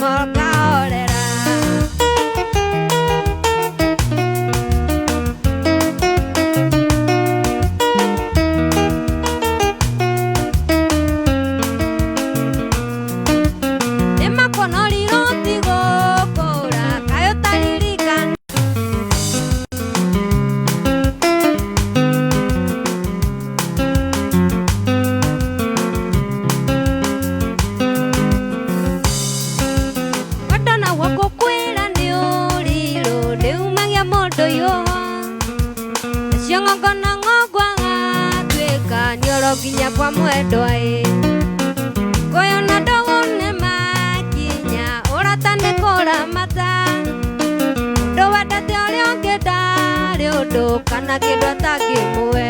Small kahorera. Ginya kwa mwendwa koyo na ndogo ne makinya uratane kora mata ndo wendete uria ungenda ri undu kana kindu atangimwe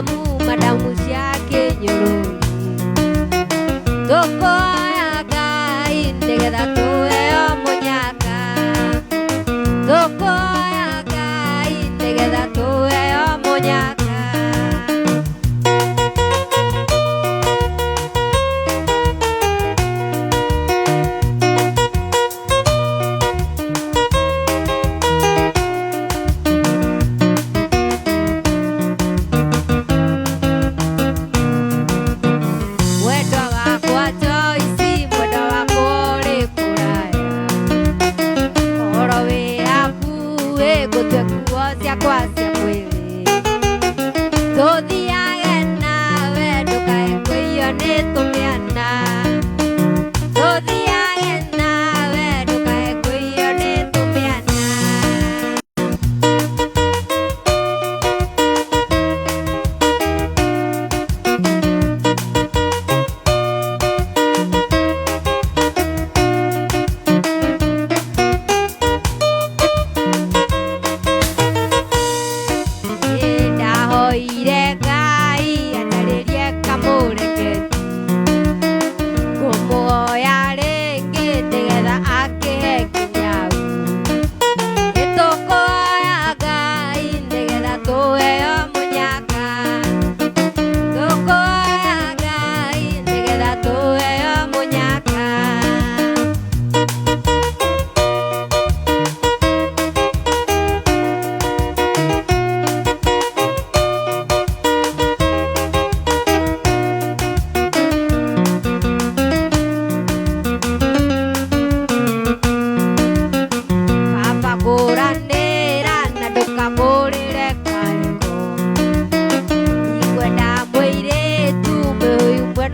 madamu cia Kinyururi tukuhoya Ngai nigetha tuheo munyaka tukuhoya Ngai nigetha tuheo munyaka kwacia mwili tuthiage nawe ndukae kũiywo nĩ tũmĩana tuthiage nawe ndukae kũiywo nĩ tũmĩana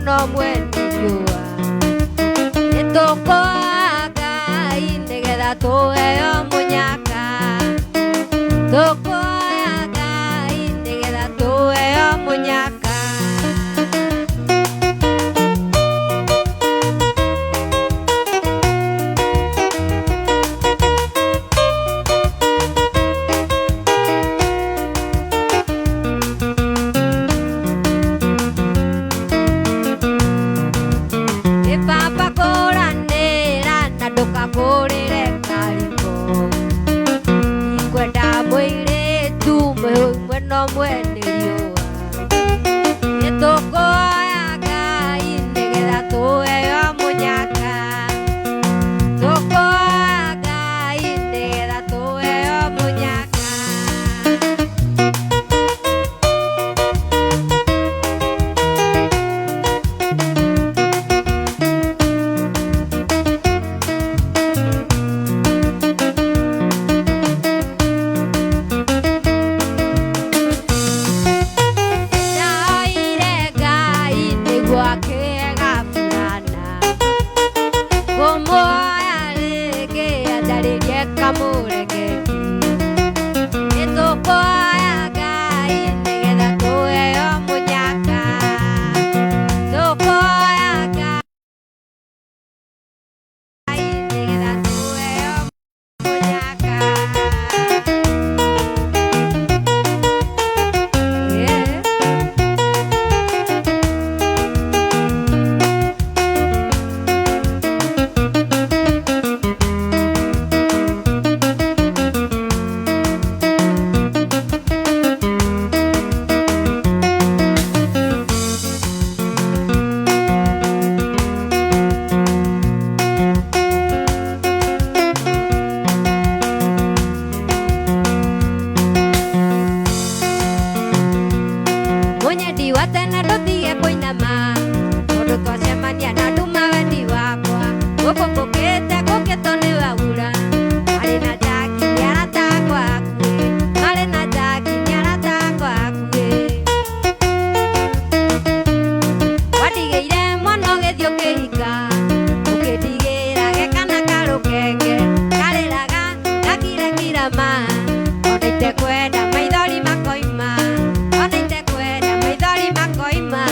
no mwene jua nitukuhoya Ngai nigetha tuheo munyaka tukuhoya Ngai nigetha tuheo munyaka ndukagurire ngariko ikwenda mũirĩtu mwena ũmwe nĩ riũa nĩtũkuhoya Ngai nĩgetha tuheo munyaka tukuhoya Ngai nĩgetha tuheo munyaka kumuhoya rĩngĩ anjarĩrie kamũrengeti nĩtũkuhoya Ngai nĩgetha tuheo munyaka tukuhoya Ngai nĩgetha tuheo munyaka wa tene ndũtige kũinama tondũ twacemania na nduma wendi wakwa gũkũ ngũkĩte ngũkĩtwo nĩ waura marĩ na Jaki nĩarata akwa hakuhĩ marĩ na Jaki nĩarata akwa hakuhĩ wandigĩire mwana ũgĩthiĩ ũkĩhika ũkĩndigĩra gekana karũkenge karĩraga gakiragira ma ona itekwenda maithori makoima ona itekwenda maithori makoima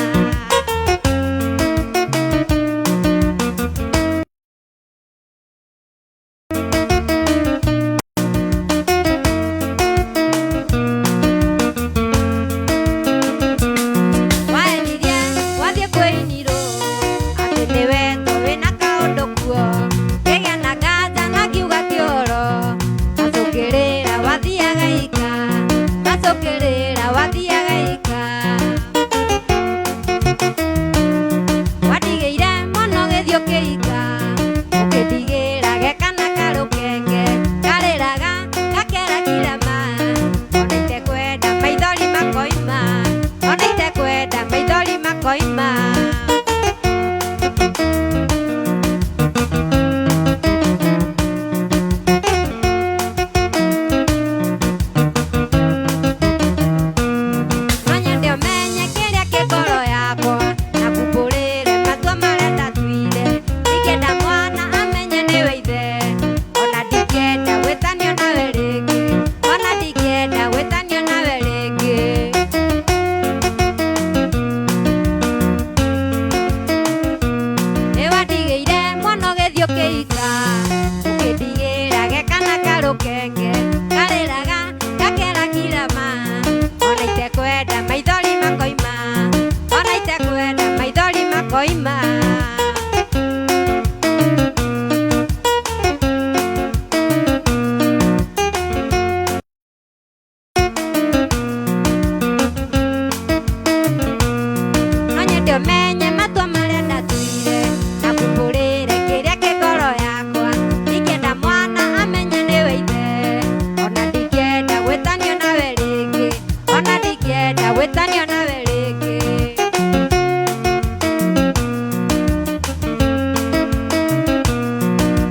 ũtaniona rĩngĩ.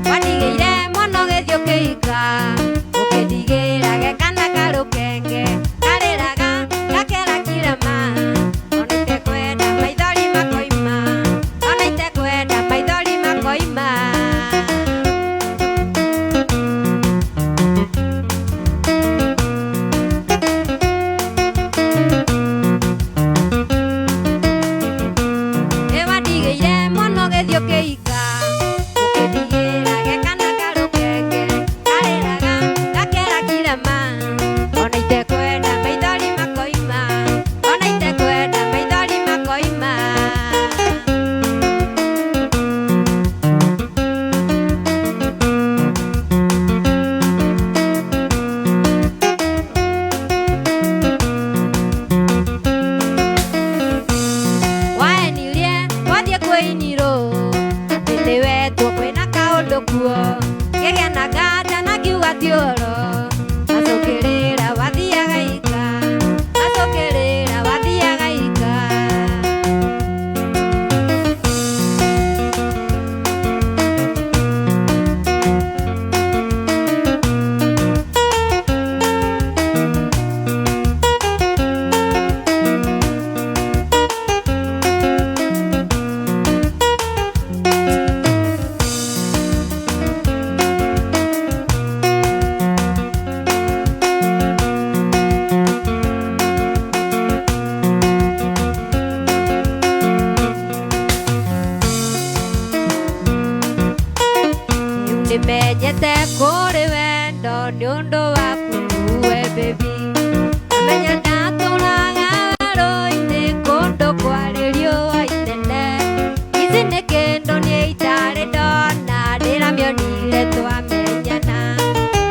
Wandigĩire mwana ũgĩthiĩ ũkĩhika, ũkĩndigĩra gekana karũkenge, karĩraga gakera kĩrema, ona itekwenda maithori makoima, ona itekwenda maithori makoima. Wandigĩire mwana ũgĩthiĩ ũkĩhika, ũkĩndigĩra gekana karũkenge, karĩraga gakera kĩrema, ona itekwenda maithori makoima, ona itekwenda maithori makoima. Waenirie wathiĩ kwĩinirwo, atĩ nĩwetwo kwĩna kaũndũ kuo, ngĩgĩa na nganja na ngiuga ti ũhoro, macũkĩrĩra wathiaga ika, macũkĩrĩra wathiaga ika. Nimenyete kũrĩ wendo nĩ ũndũ waku we baby, amenya ndatũũraga werũ-inĩ kũndũ kwarĩ riũa inene, ici nĩ kĩndũ niĩ itarĩ ndona, ndĩramĩonire twamenyana,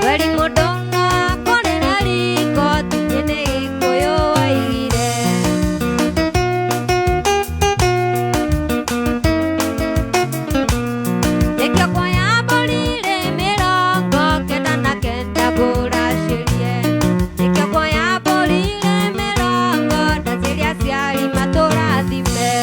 weri mũndũ no akũrĩra riko, tithĩ nĩ Gĩkũyũ waigire. Nĩkĩo kuoya mbũri mĩrongo kenda na kenda ngũracĩrie, nĩkĩo kuoya mbũri mĩrongo ndacĩrie aciari matũrathime.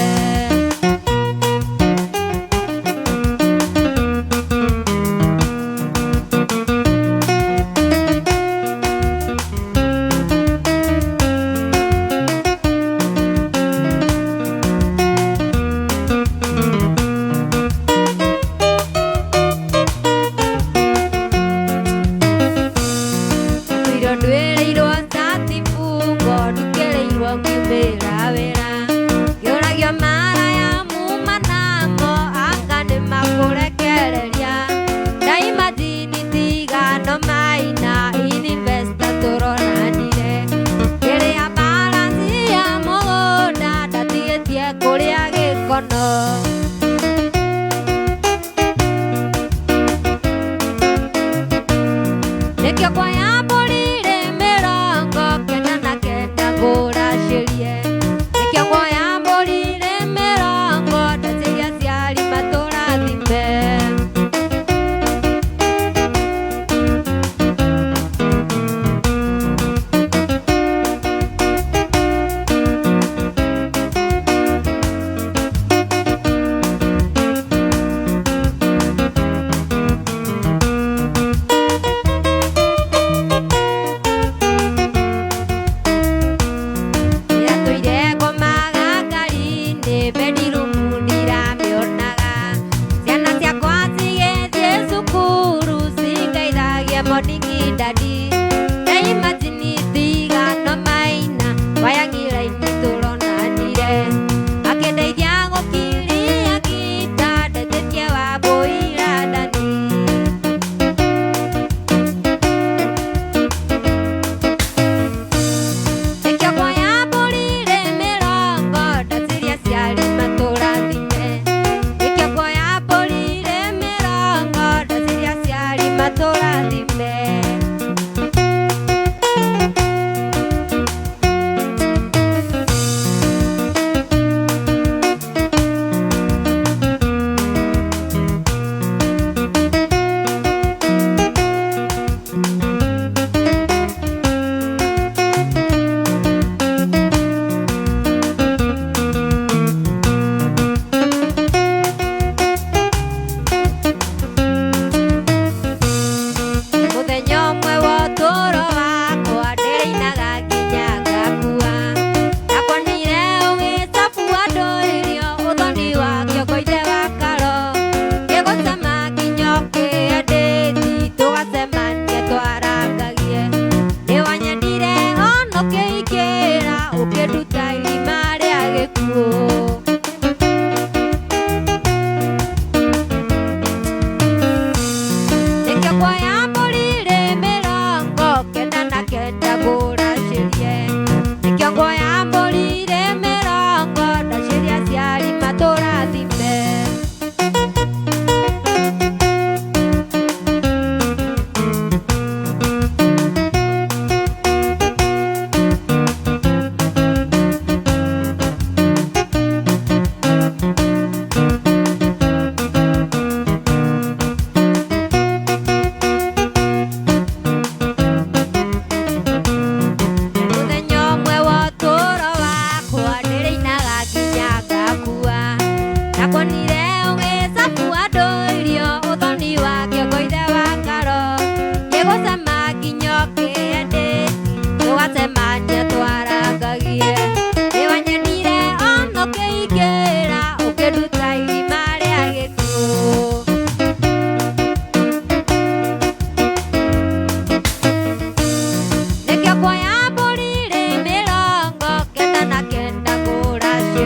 Ndũire ndwĩrĩirwo cati bungo, ndukĩrĩirwo ngiumĩra wĩra, ngĩũragio maraya muma namo, anga nĩmakũrekereria, ndaima ndini tigano maina, investor tũronanire, ngĩrĩa balance ya mũgũnda, ndatigĩtie kũrĩa gĩkono. Nĩkĩo kuoya mbũri mĩrongo kenda na kenda ngũracĩrie, nĩkĩo kuoya mbũri mĩrongo ndacĩrie aciari matũrathime.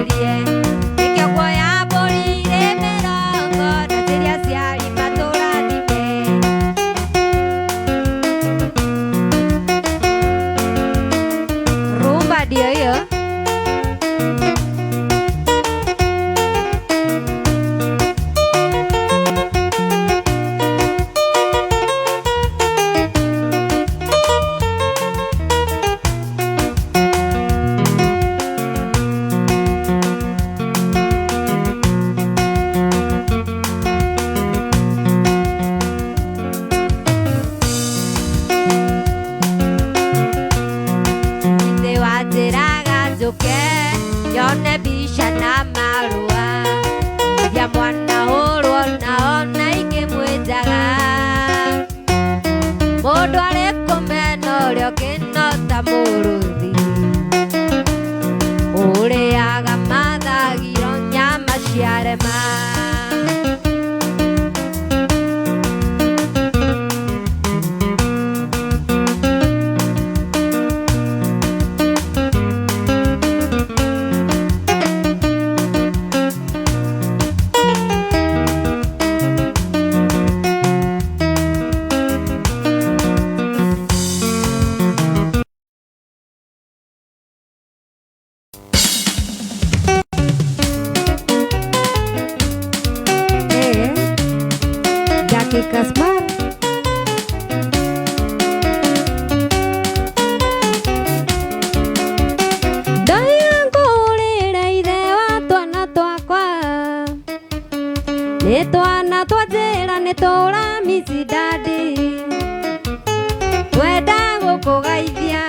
tũthikĩrĩrie nĩkĩo kuoya mbũri irĩ mĩrongo na ciria ciari matũrathime rumba ndio hiyo yone bisha na marua ya mwana hurwo naona ikimwĩnjaga mũndũ arĩ kũmena ũrĩa ũngĩ no ta mũrũthi ũrĩaga mathagiro nyama ciarema Kasmar ndaingũrĩre ithe wa twana twakwa nĩ twana twa njĩra nĩ tũramisi dadi twenda gũkũgeithia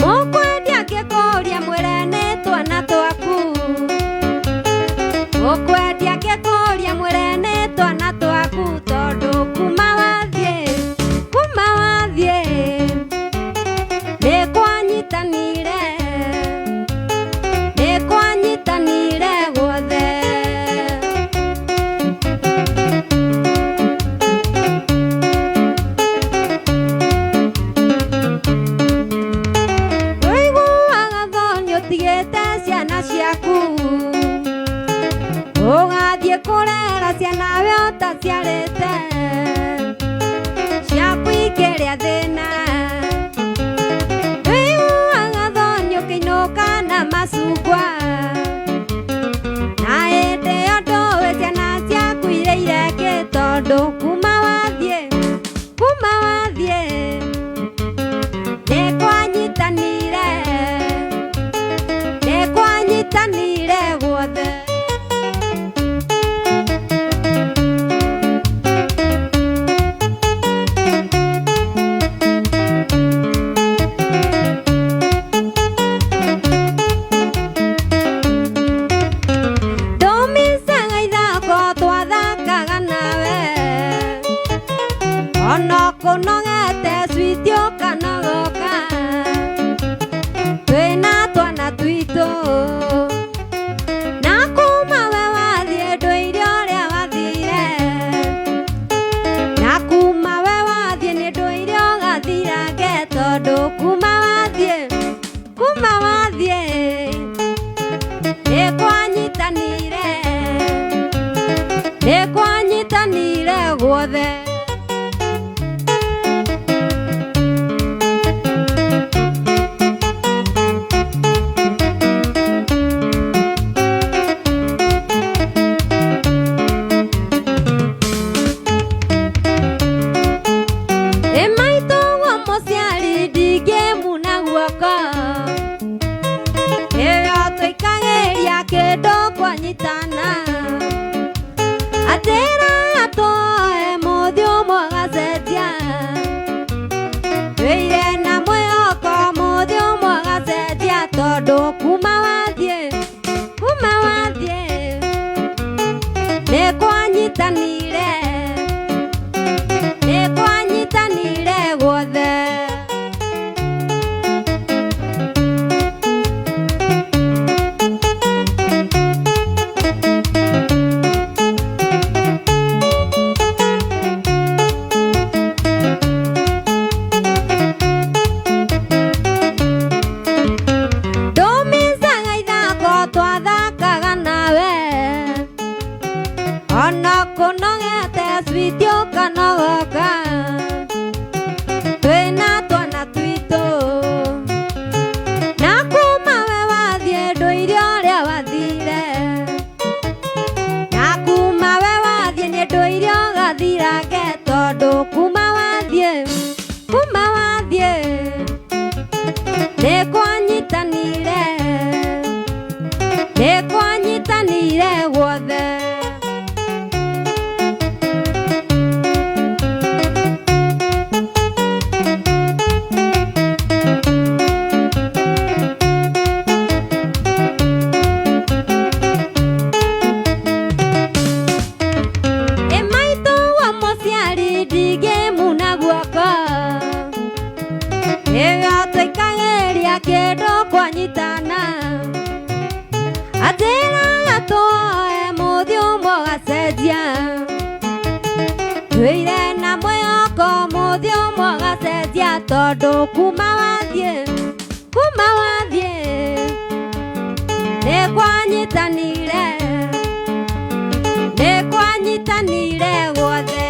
mũkwendia ngĩkũria mwĩre nĩ twana twaku mũkwendia ngĩkũria mwĩre nĩ twana twaku tondũ kuma wathiĩ nĩ kwanyitanire guothe ũiguaga thoni ũtigĩte ciana ciaku ũgathiĩ kũrera ciana we ũtaciarĩte ciaku ikĩrĩa thĩna ũiguaga thoni ũkĩinũka na macungwa na hĩndĩ ĩyo ndũĩ ciana ciaku irĩ irengĩ tondũ kuma wathiĩ nĩ kwanyitanire guothe kũnogete switi ũkanogoka twĩna twana twitũ na kuma we wathiĩ ndũire ũrĩa wathire na kuma we wathiĩ nĩ ndũire ũgathirange tondũ kuma wathiĩ nĩ kwanyitanire guothe kĩndũ kwanyitana atĩra atoe mũthĩ ũmwe gacenjia wĩire na mwĩhoko mũthĩ ũmwe gacenjia tondũ kuma wathiĩ nĩ kwanyitanire guothe gacenjia twĩire na mwĩhoko mũthĩ ũmwe gacenjia tondũ kuma wathiĩ nĩ kwanyitanire guothe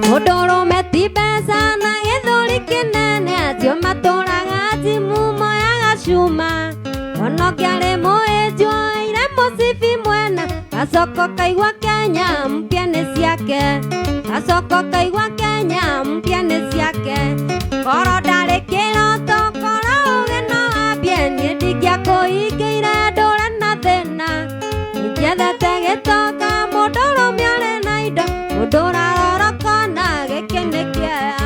mũndũrũme ti mbeca na gĩthũri kĩnene acio matũraga timu moya gacuma onokĩarĩ mũhĩnju oire mũcibi mwena gacoko kaigua Kenya mpya nĩ ciake koro ndarĩ kĩroto koro ũgĩ no wambie niĩ ndingĩakũhingĩire ndũre na thĩna ingĩethete gĩtonga mũndũrũme ũrĩ na indo mũndũ ũrarorokona gĩkĩ nĩ kĩeya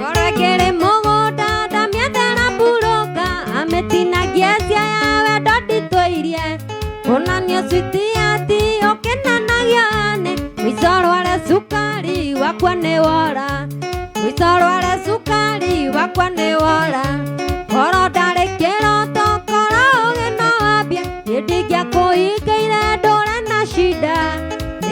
Gorekere mũgũnda ndamĩethera mburũka amĩtinagia cia ya wendo nditũirie onanio switi ati ũkĩnanagia nĩ mũico rware sukari wakwa nĩ wora koro ndarĩ kĩroto koro ũgĩ no wambie niĩ ndingĩakũhingĩire ndũre na shida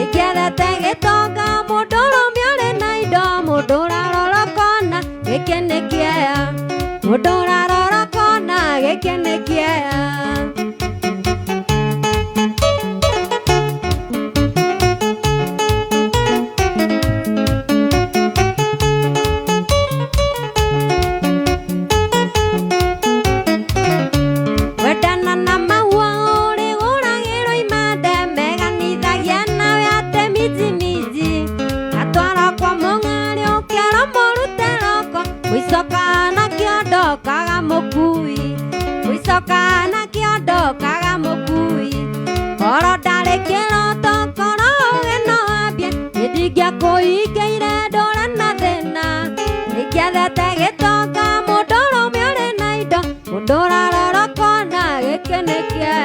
ingĩethete gĩtonga mũndũrũme ũrĩ na indo mũndũ ũrarorokona gĩkĩ nĩ kĩeya wendana na maua ũrĩgũragĩrwo imande meganithagia nawe atemijimiji atwara kwa mũng'ari ũkĩara mũrute roko mũico kana kĩondo kaga mũkui koro ndarĩ kĩroto koro ũgĩ no wambie niĩ ndingĩakũhingĩire ndũre na thĩna ingĩethete gĩtonga mũndũrũme ũrĩ na indo mũndũ ũrarorokona gĩkĩ nĩ kĩeya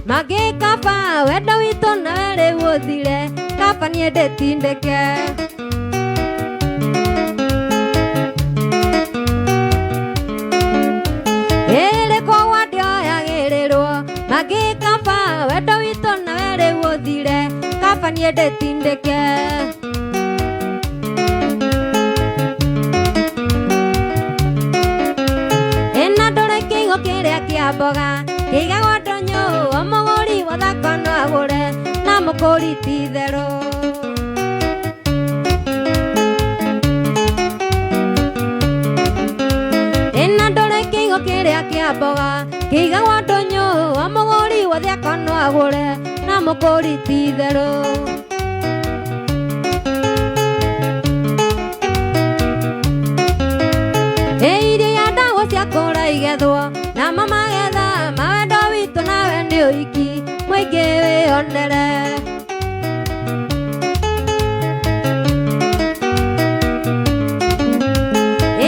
magĩkaba wendo witũ na werĩ gũthire kaba niĩ ndĩtindĩke ĩrĩ kwoguo ndĩoyagĩrĩrwo magĩkaba wendo witũ na werĩ gũthire kaba niĩ ndĩtindĩke ĩna ndũrĩ kĩigo kĩrĩa kĩa mboga kĩigagwo ndonyo o mũgũri mũthako no agũre na mũkũri ti itherũ ĩna ndũrĩ kĩigo kĩrĩa kĩa mboga kĩigagwo ndonyo o mũgũri mũthako no agũre na mũkũri ti itherũ iria ndago cia kũra igethwo na magetha mawendo witũ nawe nĩ ũhiki mũingĩ wĩonere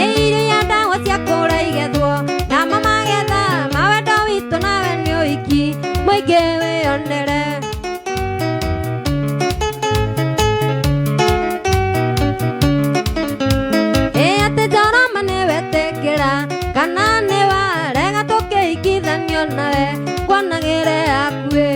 iria ndago cia kũra igethwo na magetha mawendo witũ nawe nĩ ũhiki mũingĩ wĩonere kana nĩ warega tũkĩhikithanio nawe kwanagĩre akuĩ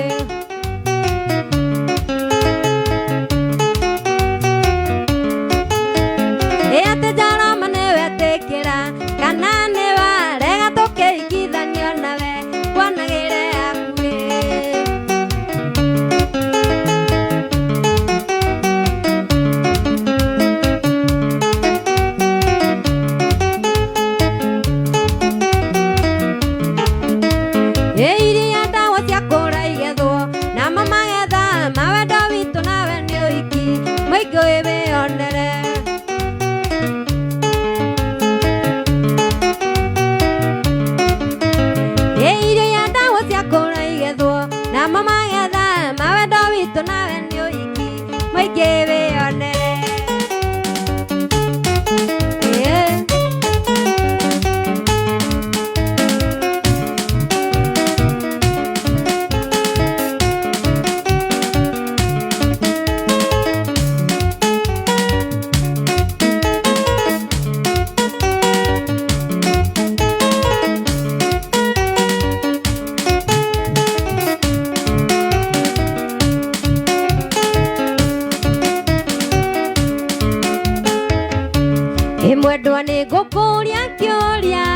mwendwa nĩ ngũkũria kĩũria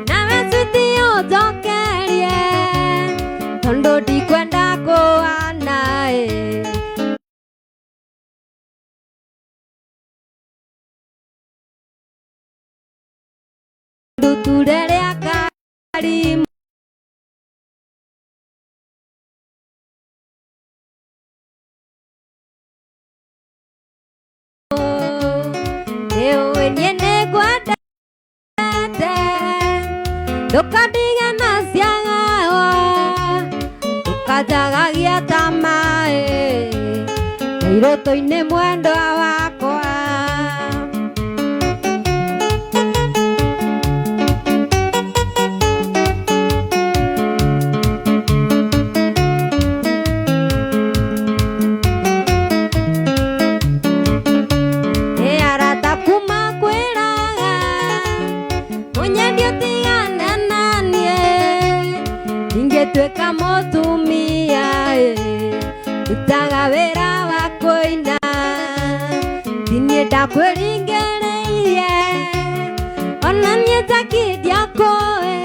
nawe switi ũnjokerie tondũ ndikwenda kũhana nduture rĩa Karimu niĩ nĩngwendete ndũkandige na ciagawa ndũkanjagagia ta maĩ mairũtũ-inĩ mwendwa wakwa tuĩka mũtumia ndutaga wĩra wa kũina ti niĩ ndakwĩringĩrĩirie ona niĩ njakithia kũĩ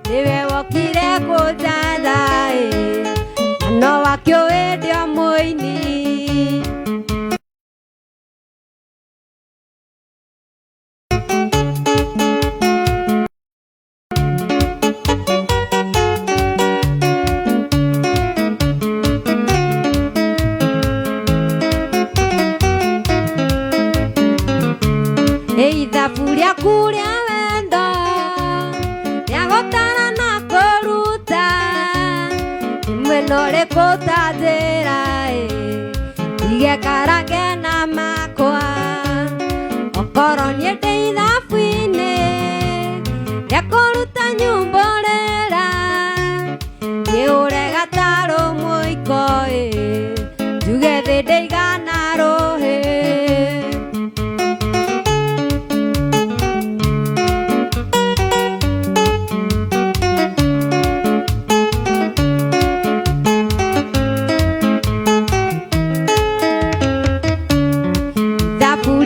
nĩwe wokire kũnjatha na no wakĩũĩ ndĩ o mũini ithabu rĩaku rĩa wendo rĩa gũtara na kũruta mwena ũrĩkũ ta njĩra igekarange na makwa okorwo niĩ ndĩ ithabu-inĩ rĩa kũruta nyũmba ũrera nyũre gatarũ mũiko njuge thĩ ndĩigana rũhĩ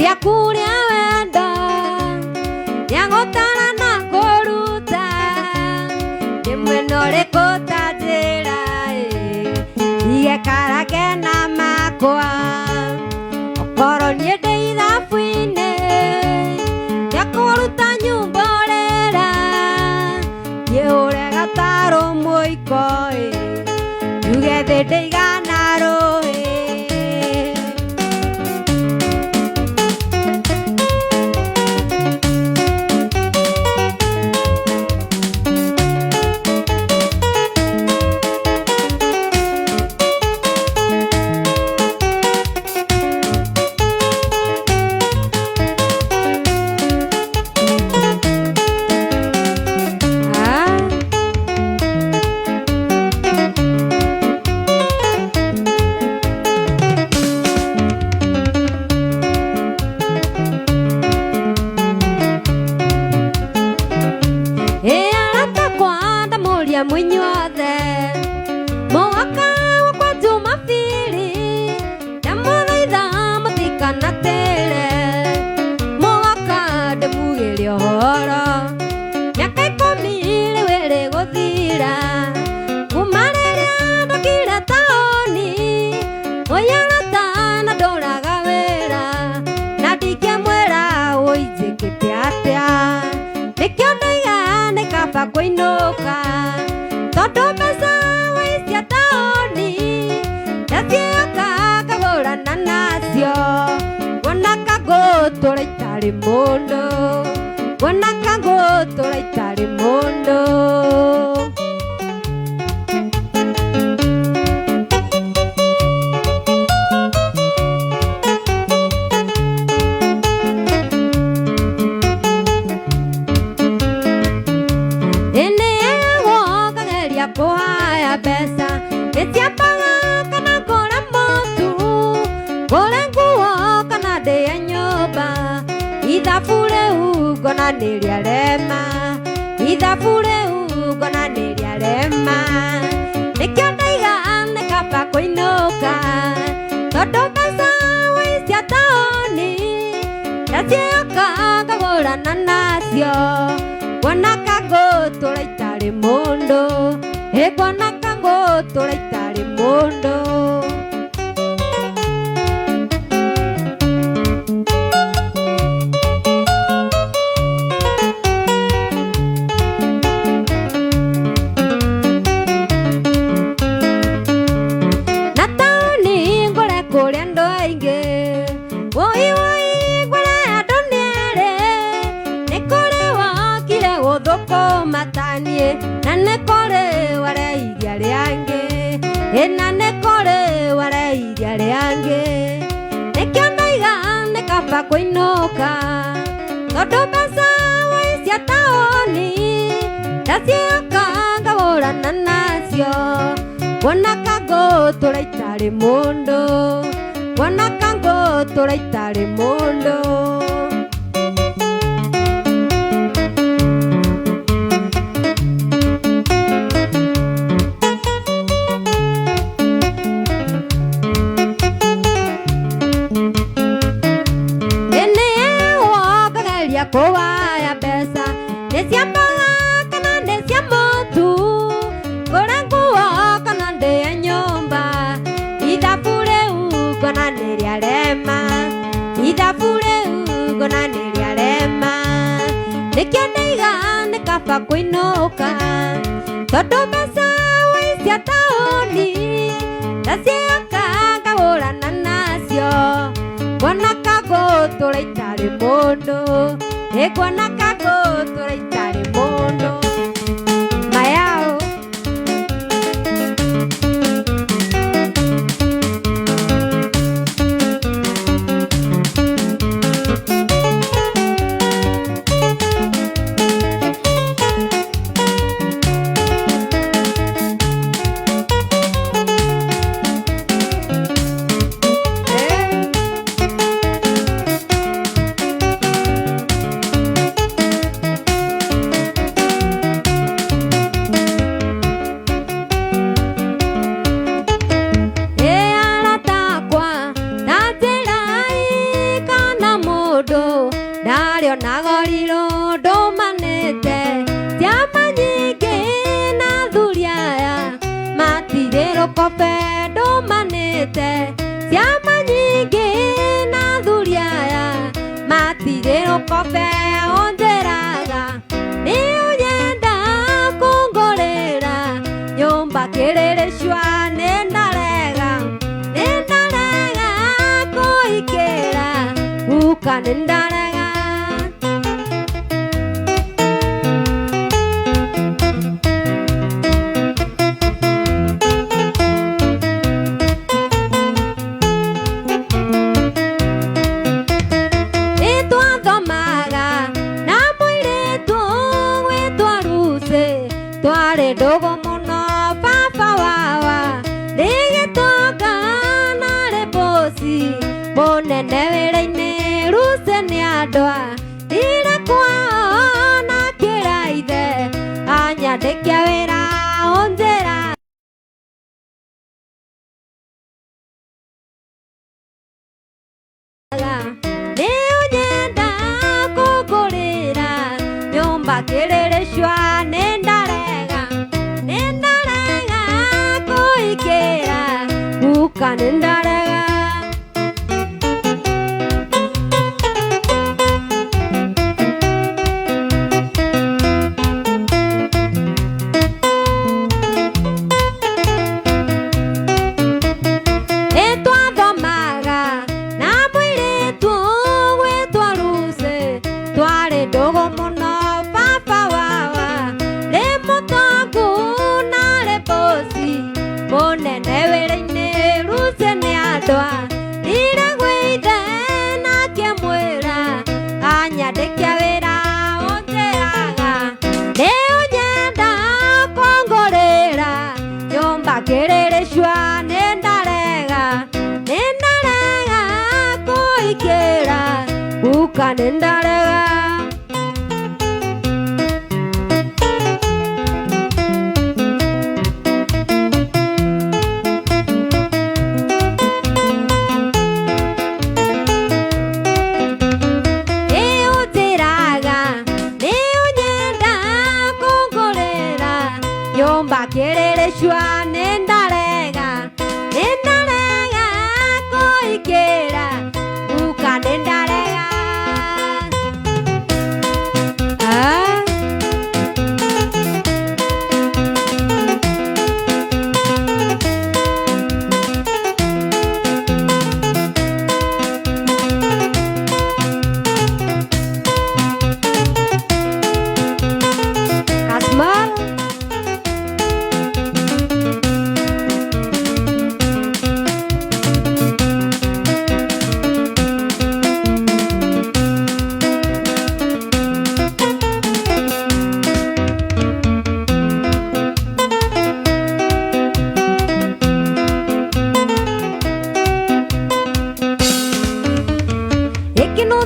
rĩaku rĩa wendo rĩa gũtara na kũruta nĩ mwena ũrĩkũ ta njĩra igekarange na makwa okorwo niĩ ndĩ ithabu-inĩ rĩa kũruta nyũmba ũrera nyũre gatarũ mũiko njuge thĩ ndĩigana rũhĩ mwinyuothe mũhaka wakwa Jumapili ndamũthaitha mũtikanatĩre mũhaka ndĩmugĩre ũhoro mĩaka 10 rĩu ĩrĩ gũthira kuma rĩrĩa ndokire taũni mũyarata na ndũraga wĩra na ndingĩmwĩra ũnjĩkĩte atĩa nĩkĩo ndaigana kaba kũinũka tondũ mbeca waicia taũni ndacioka ngagũrana nacio wona kangũtũra itarĩ mũndũ wona kangũtũra itarĩ mũndũ kũhaya mbeca nĩciambaga kana ngũre mũtu ngũre nguo kana ndĩe nyũmba ithabu rĩu ngona nĩrĩarema ithabu rĩu ngona nĩrĩarema nĩkĩo ndaiga nĩ kaba kũinũka tondũ mbeca waicia taũni ndacioka ngagũrana nacio kuona kangũtũra itarĩ mũndũ kuona kangũtũra itarĩ mũndũ na nĩ kũrĩ wareiria rĩangĩ na nĩ kũrĩ wareiria rĩangĩ nĩkĩo ndaiga nĩ kaba kũinũka tondũ mbeca cia taũni ndacioka ngagũrana nacio kuona kangũtũra itarĩ mũndũ kuona kangũtũra itarĩ mũndũ kũgaya mbeca nĩ cia mboga kana nĩ cia mũtu ngũre nguo kana ndĩe nyũmba ithabu rĩu ngona nĩ rĩarema ithabu rĩu ngona nĩ rĩarema nĩkĩo ndaiga nĩ kaba kũinũka tondũ mbeca cia taũni ndacioka ngagũrana nacio kuona kangũtũra itarĩ mũndũ kuona kangũtũra itarĩ mũndũ mayao nagorirwo ndũmanĩte ciama nyingĩ na athuri aya matirĩ kobe ndũmanĩte ciama nyingĩ na athuri aya matirĩ kobe onjeraga nĩ ũnyenda kũngũrĩra nyũmba kĩrĩrĩcua nĩ ndarega kũikĩra guka nĩ ndarega ndogo mũno baba wawa rĩgĩtonga narĩ bosi mũnene wĩra-inĩ ruce nĩ andwa ire kwao na kĩra ithe anyandĩkia wĩra onjera nĩ ũnyenda kũngũrĩra nyũmba kĩrĩrĩcua nĩ guka nĩ ndarega nĩtwathomaga na mũirĩtu gwĩtwa Lucy twarĩ ndũgũ mũno baba wawa rĩ mũtongu narĩ bosi mũnene wĩra-inĩ Lucy nĩ andwa ire gwĩthe nake mwĩra anyandĩkia wĩra onjeraga nĩ ũnyenda kũngũrĩra nyũmba kĩrĩrĩcua nĩ ndarega kũikĩra guka nĩ ndarega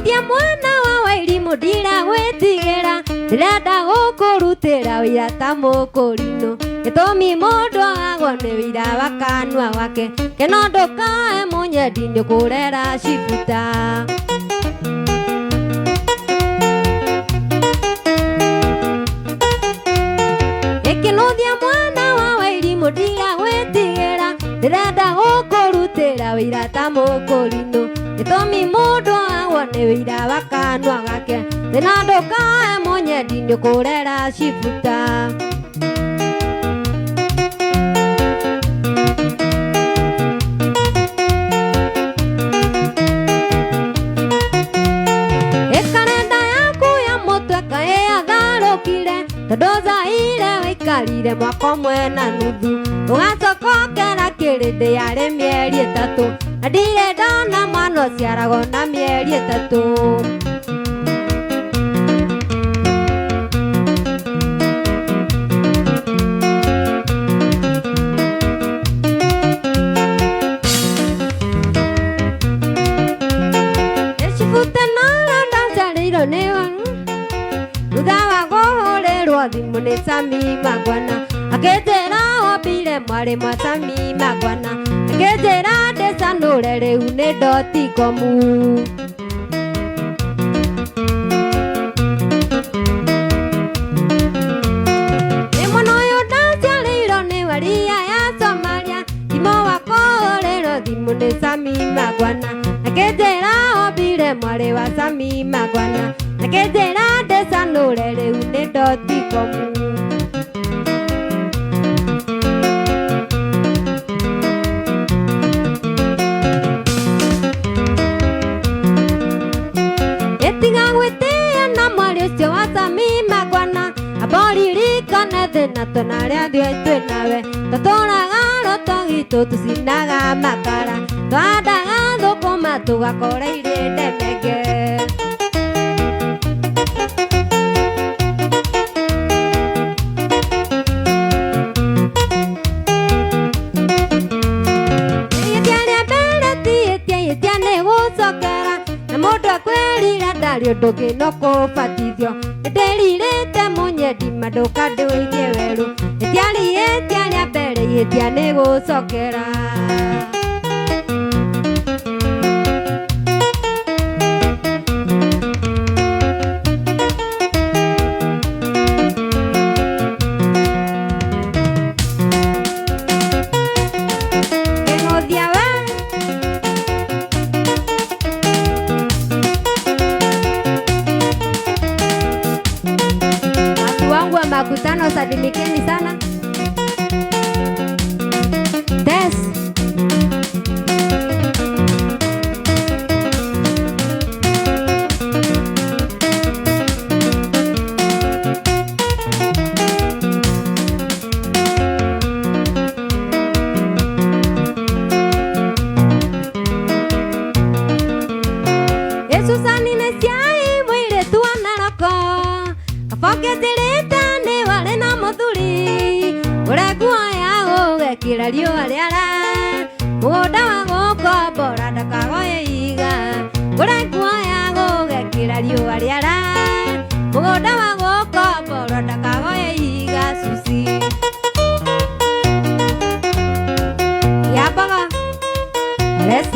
Kinuthia mwana wa Wairimu ndiragwitigĩra, ndĩrenda gũkũrutĩra wĩra ta mũkũrinũ. Gĩtũmi mũndũ agwo nĩ wĩra wa kanua wake, keno ndũkae mũnyendi nĩũkũrera cibuta. Kinuthia mwana wa Wairimu ndiragwitigĩra, ndĩrenda gũkũrutĩra wĩra ta mũkũrinũ. Gĩtũmi mũndũ agwo nĩ wĩra wa kanua gake, thĩna ndũkae mũnyendi nĩũkũrera cibuta. Ĩkarenda yaku ya mũtwe kaĩ yatharũkire, tondũ thaire wĩikarire mwaka ũmwe na nuthu. Ũgacokokera kĩrĩndĩ yarĩ mĩeri ĩtatũ, na ndirĩ ndona mwana ũciaragwo na mĩeri ĩtatũ. Ĩcibute nara ndaciarĩirwo nĩ wanu, thutha wa kũhũrĩrwo thimũ nĩ Sami Magwana, akĩnjĩra ombire mwarĩ mwa Sami Magwana, akĩnjĩra ndĩcanũre rĩu nĩ .com. Nĩ mwana ũyũ ndaciarĩirwo nĩ Waria ya Somalia, thimo wa kũhũrĩrwo thimũ nĩ Sami Magwana, akĩnjĩra ombire mwarĩ wa Sami Magwana, akĩnjĩra ndĩcanũre rĩu nĩ .com. Ĩtiga gwĩtĩĩa na mwarĩ ũcio wa Sami Magwana, amboririkane thĩna tũnarĩa twĩ nawe, tũtũraga roto gitu tũcinaga makara, tũhandaga thũkũma tũgakora irĩ ndemenge. Ihĩtia nĩ gũcokera, na mũndũ akwĩrira ndarĩ ũndũ ũngĩ no kũbatithio. Nĩndĩrirĩte mũnyendi mandũka ndĩwĩirie werũ, ihĩtia rĩa mbere ihĩtia nĩ gũcokera. Kinuthia we wangu wa makutano, salimikeni sana. Des Yesusani ciai mwĩrĩ tu anaroko, kabokĩtĩrĩte nĩ warĩ na mũthuri, ũrekuoya ũgekĩra riũa rĩara, mũgũnda wa gũkombora ndakagoye iga. Ũrekuoya ũgekĩra riũa rĩara, mũgũnda wa gũkombora ndakagoye iga. Suci yambaga rest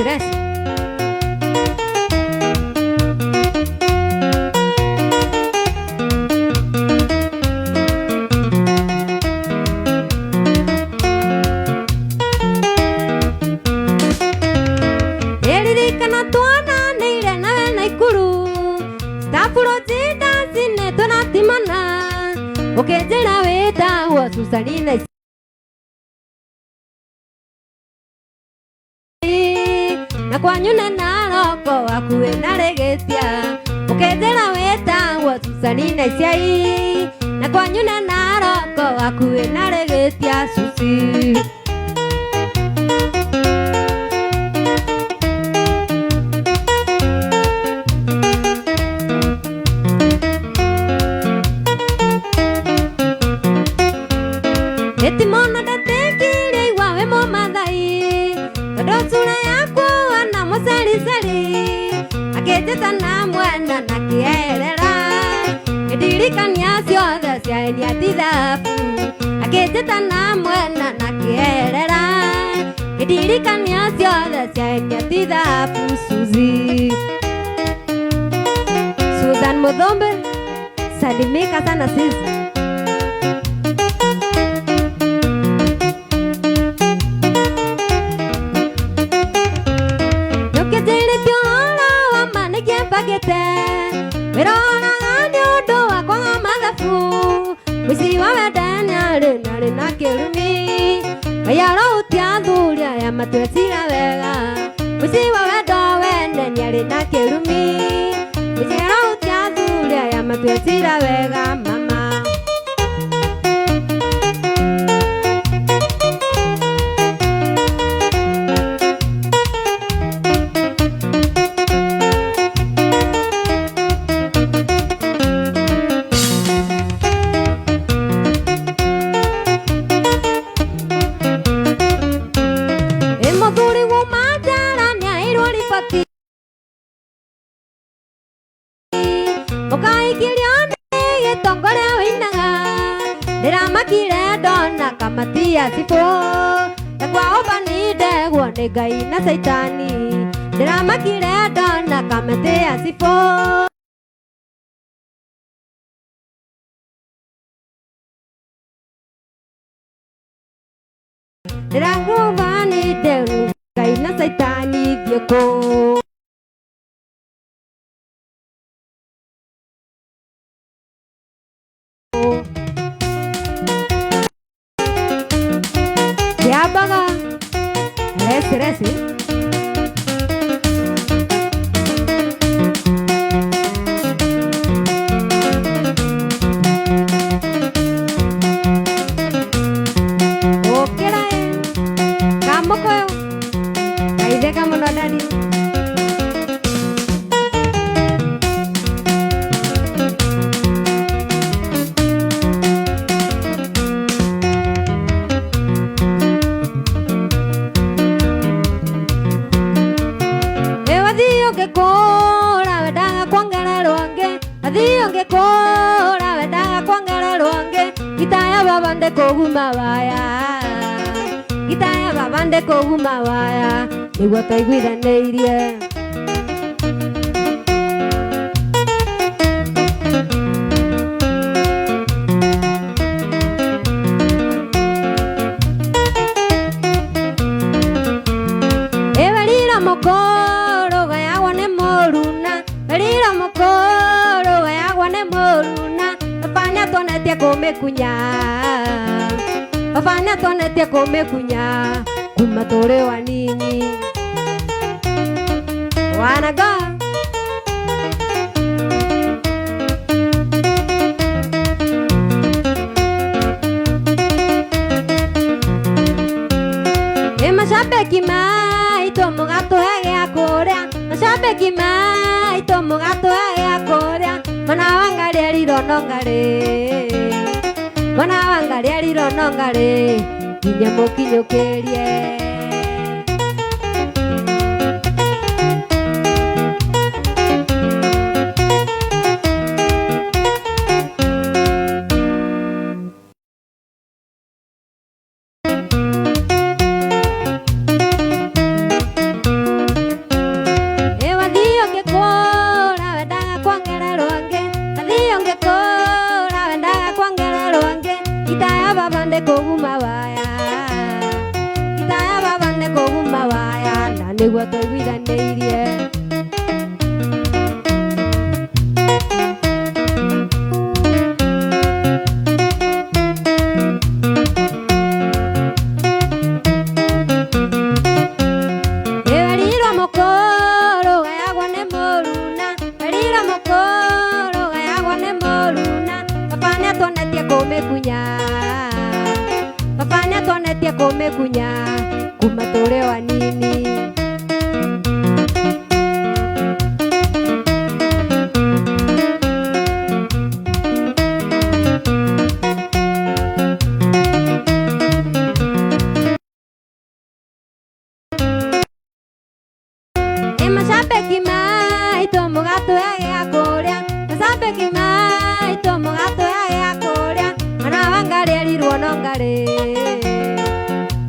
ũkĩnjĩra wĩtagwo Susani na kwanyu nĩ naroko waku wĩna rĩgĩtia. Ũkĩnjĩra wĩtagwo Susani na kwanyu nĩ naroko waku wĩna rĩgĩtia. Suci Etimona ndatekire iwawe mũmathai, tondũ sura yakwa wana mũceriseri, akĩnjĩtana mwena na kĩerera, ngĩndirikania ciothe ciaenia tithabu. Akĩnjĩtana mwena na kĩerera, ngĩndirikania ciothe ciaenia tithabu. Susan Muthombe, salimika sana sisi. Wĩroraga nĩ ũndũ wa kwaga mathabu, mũici wa wenda nĩarĩ na kĩrumi. Ngai arohutia athuri aya matwecira wega, mũici wa wenda wene nĩarĩ na kĩrumi. Ngai arohutia athuri aya matwecira wega mama. Ũkaikĩrio nĩ gĩtongoria wĩinaga, ndĩramakire ndona kamati ya cibũ, na kwao banindegwo nĩ Ngai na Saitani. Ndĩramakire ndona kamati ya cibũ, ndĩrakuo banindegwo Ngai na Saitani thiĩ kũ. Kiambaga resi okera kamokoyo kaitheka muno ndani. Ongekora wendaga kwangererwo ngĩ, gitaya baba ndĩkũguma waya, gitaya baba ndĩkũguma waya, nĩguo tũiguithanĩirie. Ĩwerira mũkũrũ gayagwo nĩ mũruna, werira mũkũrũ gayagwo nĩ mũruna, baba nĩatonetie kũmĩkunya, baba nĩatonetie kũmĩkunya kuma tũrĩ wanini. Wanago mashabiki maitũ mũgatũhe gĩa kũrĩa, mashabiki maitũ mũgatũhe gĩa kũrĩa. Mwana wa Ngarĩ erirwo no Ngarĩ, mwana wa Ngarĩ erirwo no Ngarĩ, nginya mũkinyũkĩrie. Nĩguo tũiguithanĩirie. Ĩwerirwo mũkũrũ gayagwo nĩ mũruna, werirwo mũkũrũ gayagwo nĩ mũruna, baba nĩatonetie kũmĩkunya, baba nĩatonetie kũmĩkunya kuma tũrĩ wanini. Mashabiki maitũ mũgatũ agĩa kũrĩa Mũsambe Kimaitu mũgatũ agĩa kũrĩa Mwana wa Ngarĩ erirwo no Ngarĩ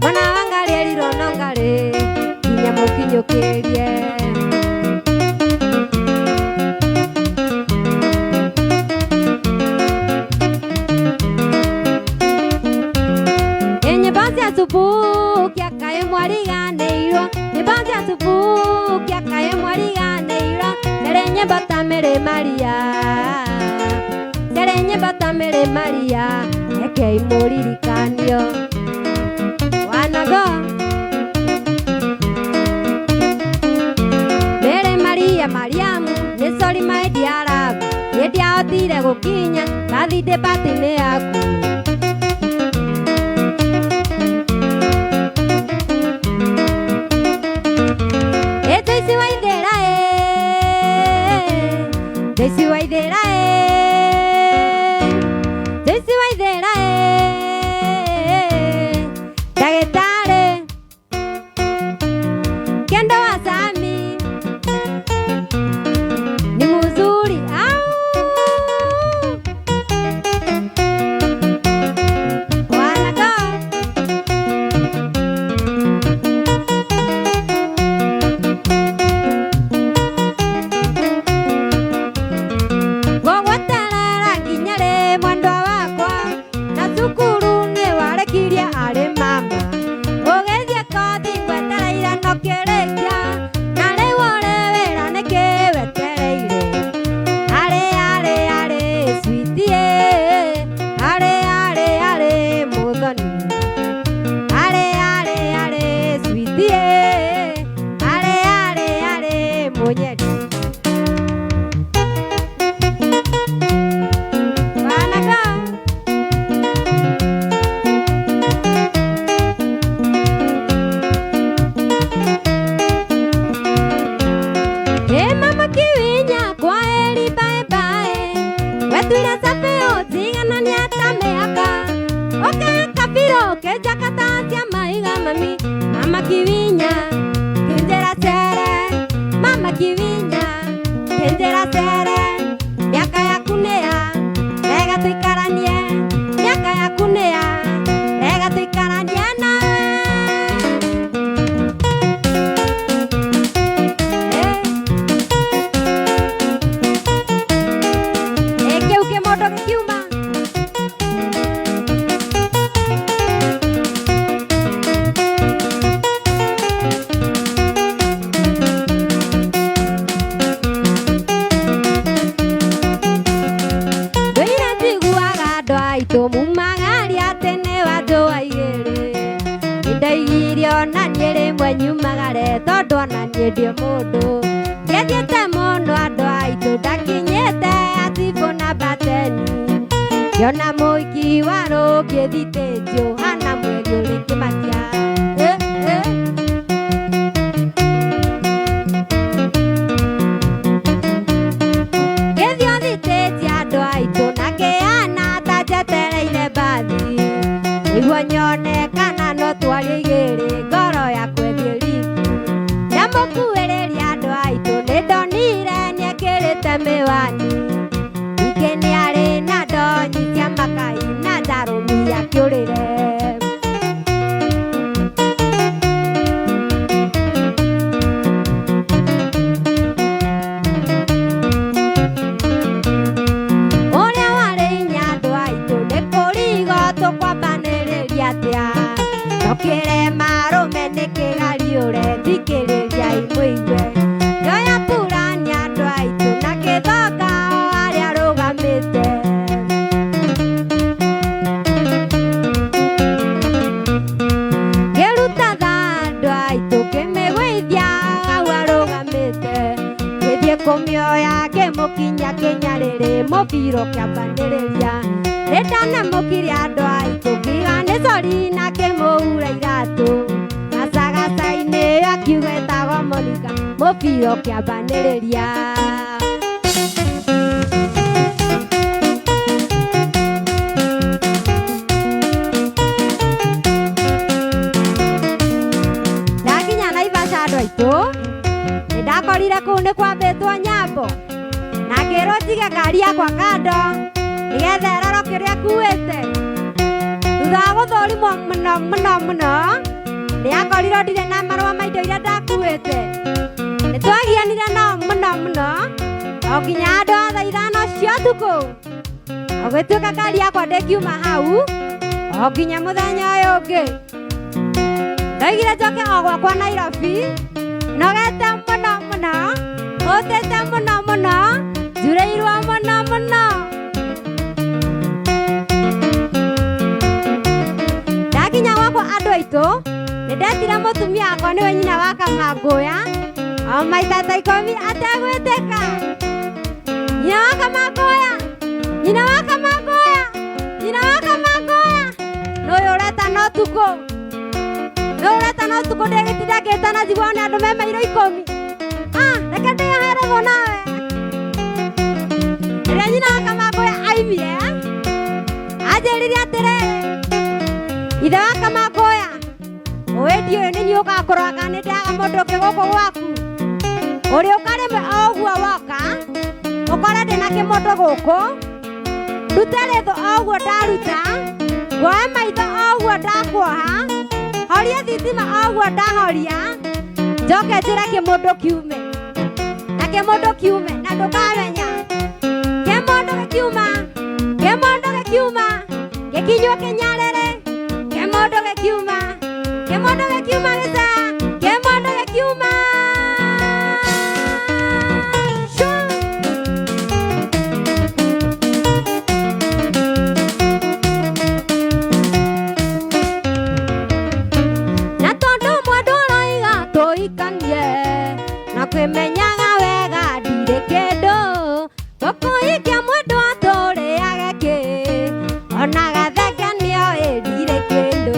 Mwana wa Ngarĩ erirwo no Ngarĩ Kinya mũkinyũkĩrie Subukia kae mwariganĩirwo nyĩmbo cia subukia kae mwariganĩirwo Tere nyĩmbo ta Mary Maria Tere nyĩmbo ta Mary Maria Rekei mũririkanio Wanago Mary Maria Mariamu nĩ sorry my dear love Ndiahotire gũkinya birthday party-inĩ yaku Daisy Waithera Daisy Waithera Ndagĩtarĩ Kendo wa Sami ni mzuri Wanago Mama Kivinya, Kendera Sere, Mama Kivinya, Kendera Sere, Miaka ya kunea, Ega tuikaranie, Miaka ya kunea, Ega tuikaranie na Eke uke modo ke kiuma Nyumagare tondu ona niĩ ndĩ mũndũ ndiathiĩte mũno andũ aitũ ndakinyĩte atibu na bateni ngĩona mũiki wa rũngĩ thitĩnjũ hana mweri ũrĩ kĩmakia gĩthio thitĩnji andũ aitũ na kĩhana ta njetereire mbathi nĩguo nyone kana no twarie igĩrĩ ngoro yakwa Mũkuhĩrĩria andũ aitũ nĩndonire nĩekĩrĩte mĩwani Ningĩ nĩarĩ na ndonyi cia makai na ndarũmia kĩũrĩre Ũrĩa warĩ hinya andũ aitũ nĩ kũrigo tũkwambanĩrĩria atĩa Tũkĩre marũme nĩ kĩgariũre thikĩrĩria imũigwe Nyoya purani andũ aitũ na kĩthonga o harĩa arũgamĩte Ngĩruta tha andũ aitũ kĩmĩgũithia hau arũgamĩte Gĩthiĩ kũmĩoya ngĩmũkinyia kĩnyarĩrĩ mũbiro kĩambanĩrĩria Nĩndanamũkire andũ aitũ ngiuga nĩ sori na kĩmũhura iratũ Gacagaca-inĩ akiuga etagwo Monica mũbiro kĩambanĩrĩria Ndakinya Naivasha andũ aitũ nĩndakorire kuu nĩ kwambĩtwo nyambo na ngĩrwo njige ngari yakwa kando nĩgetha ĩrorwo kĩrĩa nguĩte. Thutha wa gũthũrimwo mũno nĩakorirwo ndirĩ na marũa ma indo iria ndakuĩte. Nĩtwagianire nao mũno o nginya andũ a thaa ithano cia ũtukũ, gũgĩtuĩka ngari yakwa ndĩngiuma hau o nginya mũthenya ũyũ ũngĩ. Ndoigire njoke o gwakwa Nairobi, nogete mũno hũtĩte mũno njurĩirwo mũno. Ndakinya gwakwa andũ aitũ nĩndetire mũtumia wakwa nĩwe nyina wa Kamangũya, o maita ta 10 ategwĩtĩka. Nyina wa Kamangũya n'ũyũ ũretana ũtukũ, ndĩgĩtinda ngĩtana njiguo nĩ andũ me mairo 10. Reke ndĩohererwo nawe. Rĩrĩa nyina wa Kamangũya aimire anjĩrire atĩrĩrĩ, ithe wa Kamangũya, ũĩ ndiũĩ nĩ niĩ ũgakũrora kana nĩ ndaga mũndũ ũngĩ gũkũ gwaku, ũrĩ ũkarĩme o ũguo woka ũkore ndĩ na kĩmondo gũkũ, ndute rĩthũ o ũguo ndaruta, ngoe maitho o ũguo ndakuoha, horie thitima o ũguo ndahoria, njoke njĩre kĩmondo kiume na kĩmondo kiume na ndũkamenya. Kĩmondo gĩkiuma gĩkinywo kĩnyarĩrĩ, kĩmondo gĩkiuma gĩca, kĩmondo gĩkiuma. Na tondũ mwendwa ũroiga tũikanie na kwĩmenyaga wega ndirĩ kĩndũ, gũkũhikia mwendwa tũrĩage kĩ, ona gatheke nĩoĩ ndirĩ kĩndũ,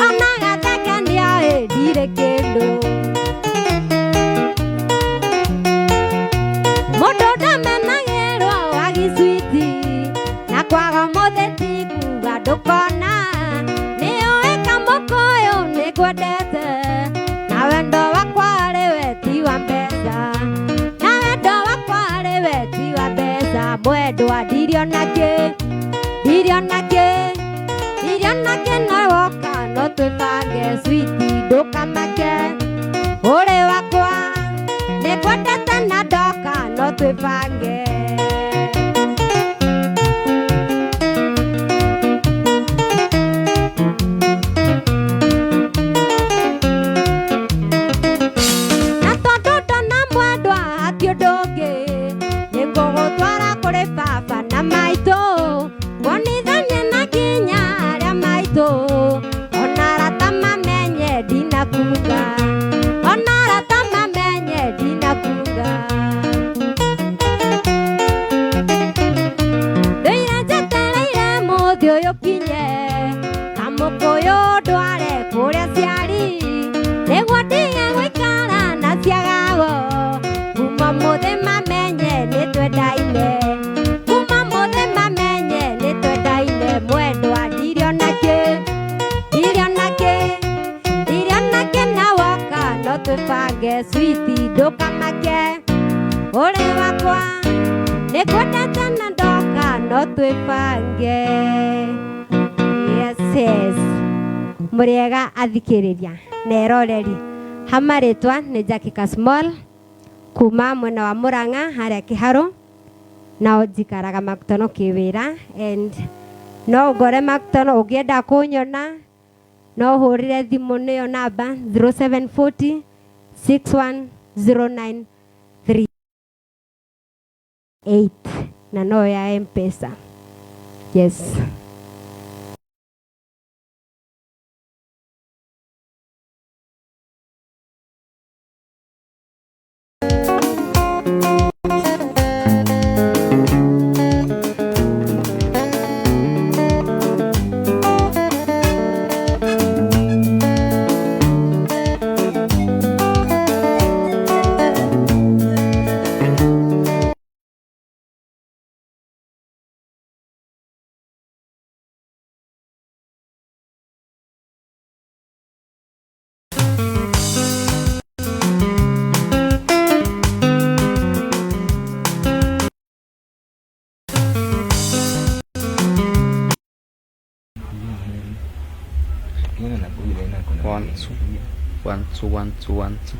ona gatheke nĩoĩ ndirĩ kĩndũ. Mũndũ ndamenagĩrwo wa gĩcwiti na kwaga mũthĩti kuga ndũkona, nĩoĩ Kamũkũyũ nĩngwendete na wendo wakwa rĩwe ti wa mbeca, na wendo wakwa rĩwe ti wa mbeca. Mwendwa ndirĩona kĩ na woka no twĩbange switi ndũkamake, ũrĩ wakwa nĩngwendete na ndoka no twĩbange. Na tondũ ndona mwendwa hatirĩ ũndũ ũngĩ, nĩngũgũtwara kũrĩ baba na maitũ, wonithanie na nginya arĩa maitũ, ona arata mamenye ndinakuga, ona arata mamenye ndinakuga. Ndũire njetereire mũthĩ ũyũ kinye, Kamũkũyũ ndware kũrĩa ciari, nĩguo ndige gũikara na ciagago, kuma mũthĩ mamenye nĩtwendaine, kuma mũthĩ mamenye nĩtwendaine. Mwendwa ndirĩona kĩ na woka no twĩbange switi ndũkamake, ũrĩ wakwa nĩngwendete na ndoka no twĩbange. Yes. Mũrĩega athikĩrĩria na eroreri, ha marĩtwa nĩ Jackie Kasmall kuma mwena wa Mũrang'a harĩa Kĩharũ, na njikaraga Makutano kĩwĩra, and no ngore Makutano ũngĩenda kũnyona no hũrĩre thimũ nĩyo namba 0740 610938 na no ya M-Pesa. Yes. One, two, one, two, one, two, one, two.